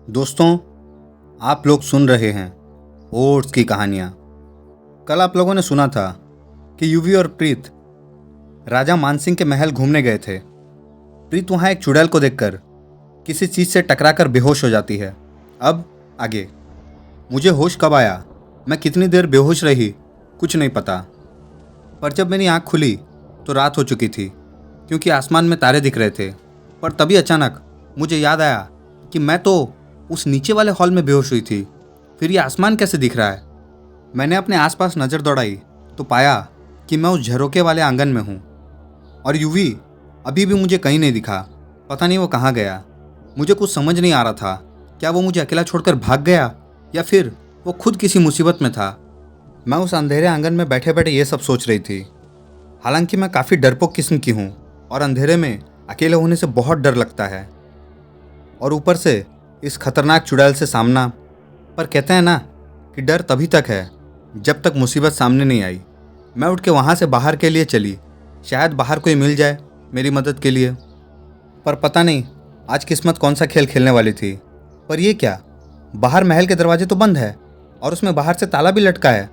दोस्तों, आप लोग सुन रहे हैं ओट्स की कहानियाँ। कल आप लोगों ने सुना था कि युवी और प्रीत राजा मानसिंह के महल घूमने गए थे। प्रीत वहाँ एक चुड़ैल को देखकर किसी चीज़ से टकराकर बेहोश हो जाती है। अब आगे मुझे होश कब आया, मैं कितनी देर बेहोश रही, कुछ नहीं पता। पर जब मेरी आँख खुली तो रात हो चुकी थी, क्योंकि आसमान में तारे दिख रहे थे। पर तभी अचानक मुझे याद आया कि मैं तो उस नीचे वाले हॉल में बेहोश हुई थी। फिर ये आसमान कैसे दिख रहा है? मैंने अपने आसपास नज़र दौड़ाई तो पाया कि मैं उस झरोके वाले आंगन में हूँ और यूवी अभी भी मुझे कहीं नहीं दिखा। पता नहीं वो कहाँ गया। मुझे कुछ समझ नहीं आ रहा था। क्या वो मुझे अकेला छोड़कर भाग गया या फिर वो खुद किसी मुसीबत में था? मैं उस अंधेरे आंगन में बैठे बैठे ये सब सोच रही थी। हालांकि मैं काफ़ी डरपोक किस्म की हूँ और अंधेरे में अकेले होने से बहुत डर लगता है, और ऊपर से इस खतरनाक चुड़ैल से सामना। पर कहते हैं ना कि डर तभी तक है जब तक मुसीबत सामने नहीं आई। मैं उठ के वहाँ से बाहर के लिए चली, शायद बाहर कोई मिल जाए मेरी मदद के लिए। पर पता नहीं आज किस्मत कौन सा खेल खेलने वाली थी। पर ये क्या, बाहर महल के दरवाजे तो बंद है और उसमें बाहर से ताला भी लटका है।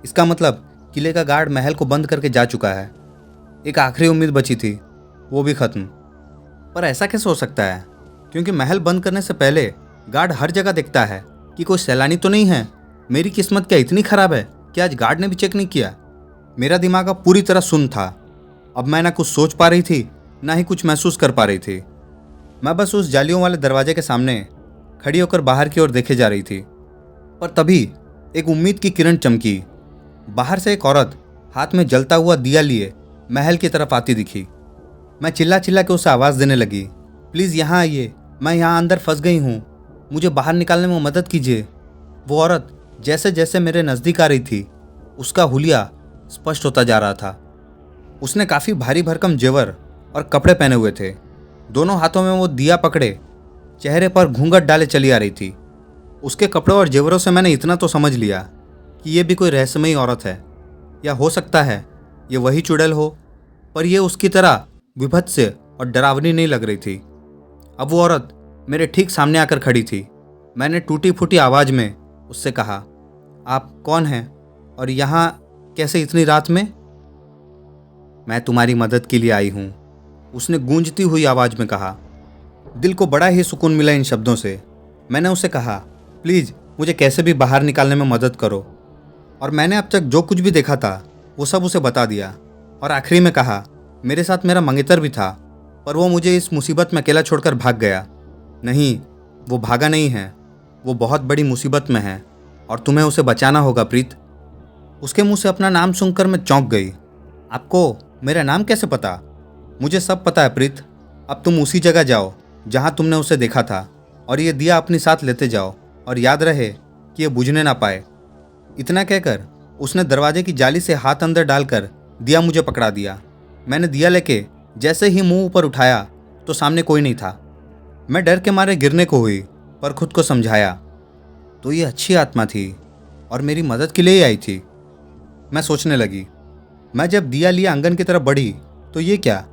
इसका मतलब किले का गार्ड महल को बंद करके जा चुका है। एक आखिरी उम्मीद बची थी, वो भी खत्म। पर ऐसा कैसे हो सकता है, क्योंकि महल बंद करने से पहले गार्ड हर जगह देखता है कि कोई सैलानी तो नहीं है। मेरी किस्मत क्या इतनी खराब है कि आज गार्ड ने भी चेक नहीं किया? मेरा दिमाग अब पूरी तरह सुन्न था। अब मैं ना कुछ सोच पा रही थी, ना ही कुछ महसूस कर पा रही थी। मैं बस उस जालियों वाले दरवाजे के सामने खड़ी होकर बाहर की ओर देखे जा रही थी। पर तभी एक उम्मीद की किरण चमकी। बाहर से एक औरत हाथ में जलता हुआ दिया लिए महल की तरफ आती दिखी। मैं चिल्ला चिल्ला के उसे आवाज़ देने लगी, प्लीज़ यहाँ आइए, मैं यहाँ अंदर फंस गई हूँ, मुझे बाहर निकालने में मदद कीजिए। वो औरत जैसे जैसे मेरे नज़दीक आ रही थी, उसका हुलिया स्पष्ट होता जा रहा था। उसने काफ़ी भारी भरकम जेवर और कपड़े पहने हुए थे। दोनों हाथों में वो दिया पकड़े चेहरे पर घूंघट डाले चली आ रही थी। उसके कपड़ों और जेवरों से मैंने इतना तो समझ लिया कि ये भी कोई रहस्यमयी औरत है, या हो सकता है ये वही चुड़ैल हो। पर यह उसकी तरह विभत्स और डरावनी नहीं लग रही थी। अब वो औरत मेरे ठीक सामने आकर खड़ी थी। मैंने टूटी फूटी आवाज़ में उससे कहा, आप कौन हैं और यहाँ कैसे इतनी रात में? मैं तुम्हारी मदद के लिए आई हूँ, उसने गूंजती हुई आवाज़ में कहा। दिल को बड़ा ही सुकून मिला इन शब्दों से। मैंने उसे कहा, प्लीज़ मुझे कैसे भी बाहर निकालने में मदद करो। और मैंने अब तक जो कुछ भी देखा था वो सब उसे बता दिया। और आखिरी में कहा, मेरे साथ मेरा मंगेतर भी था, पर वो मुझे इस मुसीबत में अकेला छोड़कर भाग गया। नहीं, वो भागा नहीं है, वो बहुत बड़ी मुसीबत में है और तुम्हें उसे बचाना होगा प्रीत। उसके मुंह से अपना नाम सुनकर मैं चौंक गई। आपको मेरा नाम कैसे पता? मुझे सब पता है प्रीत। अब तुम उसी जगह जाओ जहाँ तुमने उसे देखा था और ये दिया अपने साथ लेते जाओ, और याद रहे कि ये बुझने ना पाए। इतना कहकर उसने दरवाजे की जाली से हाथ अंदर डालकर दिया मुझे पकड़ा दिया। मैंने दिया लेके जैसे ही मुंह ऊपर उठाया तो सामने कोई नहीं था। मैं डर के मारे गिरने को हुई, पर खुद को समझाया, तो ये अच्छी आत्मा थी और मेरी मदद के लिए ही आई थी। मैं सोचने लगी। मैं जब दिया लिए आंगन की तरफ बढ़ी तो ये क्या,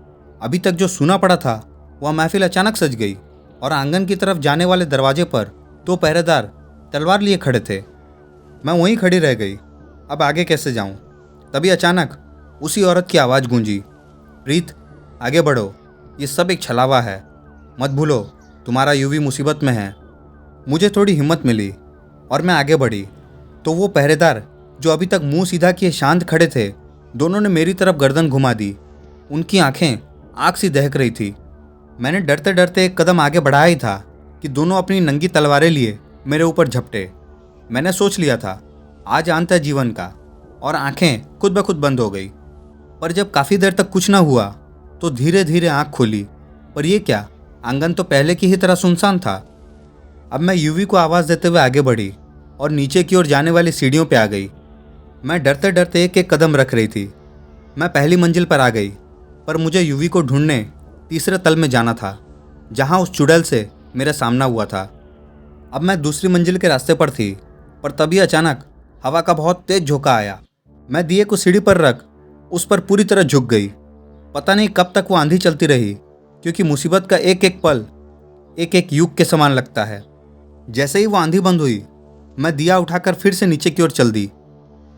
अभी तक जो सुना पड़ा था वह महफिल अचानक सज गई और आंगन की तरफ जाने वाले दरवाजे पर दो पहरेदार तलवार लिए खड़े थे। मैं वहीं खड़ी रह गई। अब आगे कैसे जाऊं? तभी अचानक उसी औरत की आवाज़ गूंजी, प्रीत आगे बढ़ो, ये सब एक छलावा है, मत भूलो तुम्हारा यूवी मुसीबत में है। मुझे थोड़ी हिम्मत मिली और मैं आगे बढ़ी तो वो पहरेदार जो अभी तक मुंह सीधा किए शांत खड़े थे, दोनों ने मेरी तरफ गर्दन घुमा दी। उनकी आंखें आग सी दहक रही थी। मैंने डरते डरते एक कदम आगे बढ़ाया ही था कि दोनों अपनी नंगी तलवारें लिए मेरे ऊपर झपटे। मैंने सोच लिया था आज अंत है जीवन का, और आंखें खुद ब खुद बंद हो गई। पर जब काफ़ी देर तक कुछ ना हुआ तो धीरे धीरे आंख खोली। पर यह क्या, आंगन तो पहले की ही तरह सुनसान था। अब मैं यूवी को आवाज़ देते हुए आगे बढ़ी और नीचे की ओर जाने वाली सीढ़ियों पर आ गई। मैं डरते डरते एक एक कदम रख रही थी। मैं पहली मंजिल पर आ गई, पर मुझे यूवी को ढूंढने तीसरे तल में जाना था, जहां उस चुड़ैल से मेरा सामना हुआ था। अब मैं दूसरी मंजिल के रास्ते पर थी, पर तभी अचानक हवा का बहुत तेज झोंका आया। मैं दिए को सीढ़ी पर रख उस पर पूरी तरह झुक गई। पता नहीं कब तक वो आंधी चलती रही, क्योंकि मुसीबत का एक एक पल एक एक युग के समान लगता है। जैसे ही वो आंधी बंद हुई, मैं दिया उठाकर फिर से नीचे की ओर चल दी।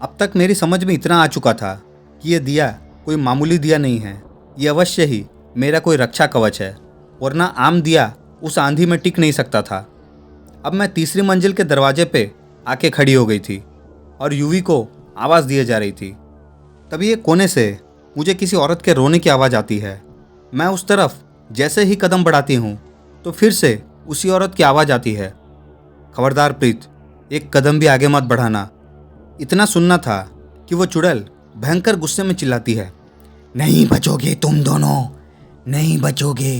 अब तक मेरी समझ में इतना आ चुका था कि ये दिया कोई मामूली दिया नहीं है, ये अवश्य ही मेरा कोई रक्षा कवच है, वरना आम दिया उस आंधी में टिक नहीं सकता था। अब मैं तीसरी मंजिल के दरवाजे पे आके खड़ी हो गई थी और यूवी को आवाज़ दिए जा रही थी। तभी एक कोने से मुझे किसी औरत के रोने की आवाज़ आती है। मैं उस तरफ जैसे ही कदम बढ़ाती हूँ तो फिर से उसी औरत की आवाज़ आती है, खबरदार प्रीत, एक कदम भी आगे मत बढ़ाना। इतना सुनना था कि वो चुड़ैल भयंकर गुस्से में चिल्लाती है, नहीं बचोगे तुम दोनों, नहीं बचोगे।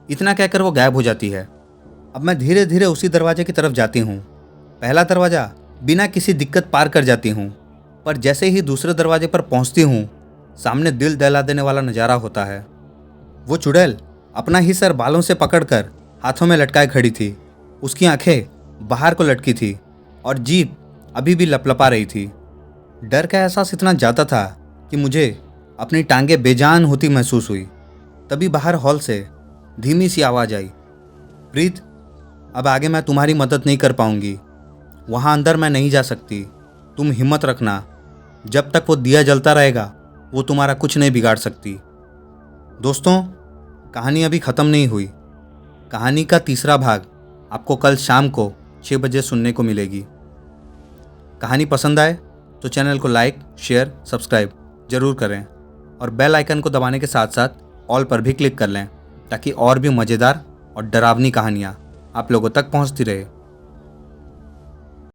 इतना कहकर वो गायब हो जाती है। अब मैं धीरे धीरे उसी दरवाजे की तरफ जाती हूँ। पहला दरवाज़ा बिना किसी दिक्कत पार कर जाती हूँ, पर जैसे ही दूसरे दरवाजे पर पहुँचती हूँ, सामने दिल दहला देने वाला नज़ारा होता है। वो चुड़ैल अपना ही सर बालों से पकड़कर हाथों में लटकाए खड़ी थी। उसकी आंखें बाहर को लटकी थी और जीभ अभी भी लपलपा रही थी। डर का एहसास इतना ज़्यादा था कि मुझे अपनी टांगें बेजान होती महसूस हुई। तभी बाहर हॉल से धीमी सी आवाज़ आई, प्रीत, अब आगे मैं तुम्हारी मदद नहीं कर पाऊंगी। वहाँ अंदर मैं नहीं जा सकती। तुम हिम्मत रखना, जब तक वो दिया जलता रहेगा वो तुम्हारा कुछ नहीं बिगाड़ सकती। दोस्तों, कहानी अभी ख़त्म नहीं हुई। कहानी का तीसरा भाग आपको कल शाम को 6 बजे सुनने को मिलेगी। कहानी पसंद आए तो चैनल को लाइक, शेयर, सब्सक्राइब ज़रूर करें और बेल आइकन को दबाने के साथ साथ ऑल पर भी क्लिक कर लें ताकि और भी मज़ेदार और डरावनी कहानियाँ आप लोगों तक पहुँचती रहे।